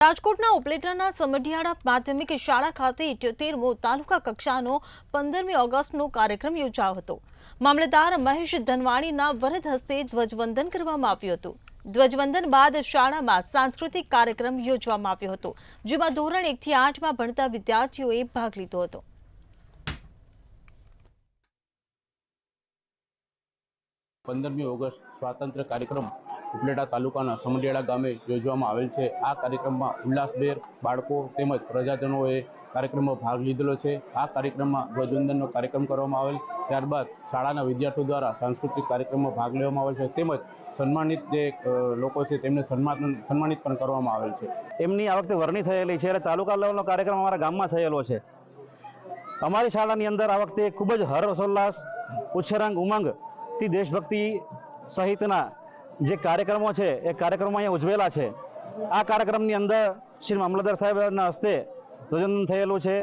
રાજકોટના ઉપલેટાના સમઢિયાળા માધ્યમિક શાળા ખાતે 78મો તાલુકા કક્ષાનો 15મી ઓગસ્ટનો કાર્યક્રમ યોજાયો હતો। મામલતદાર મહેશ ધનવાણીના વરદ હસ્તે ધ્વજવંદન કરવામાં આવ્યું હતું। ધ્વજવંદન બાદ શાળામાં સાંસ્કૃતિક કાર્યક્રમ યોજવામાં આવ્યો હતો, જેમાં ધોરણ 1 થી 8માં ભણતા વિદ્યાર્થીઓએ ભાગ લીધો હતો। 15મી ઓગસ્ટ સ્વાતંત્ર્ય કાર્યક્રમ ઉપલેટા તાલુકાના સમઢિયાળા ગામે યોજવામાં આવેલ છે। આ કાર્યક્રમમાં ઉલ્લાસભેર બાળકો તેમજ પ્રજાજનોએ કાર્યક્રમમાં ભાગ લીધેલો છે। આ કાર્યક્રમમાં ધ્વજવંદનનો કાર્યક્રમ કરવામાં આવેલ, ત્યારબાદ શાળાના વિદ્યાર્થીઓ દ્વારા સાંસ્કૃતિક કાર્યક્રમમાં ભાગ લેવામાં આવેલ છે, તેમજ સન્માનિત જે લોકો છે તેમને સન્માનિત પણ કરવામાં આવેલ છે। એમની આ વખતે વરણી થયેલી છે એટલે તાલુકા લેવલનો કાર્યક્રમ અમારા ગામમાં થયેલો છે। અમારી શાળાની અંદર આ વખતે ખૂબ જ હર્ષોલ્લાસ, ઉચ્છરાંગ ઉમંગથી દેશભક્તિ સહિતના જે કાર્યક્રમો છે એ કાર્યક્રમો અહીંયા ઉજવેલા છે। આ કાર્યક્રમની અંદર શ્રી મામલતદાર સાહેબના હસ્તે ધ્વજવંદન થયેલું છે।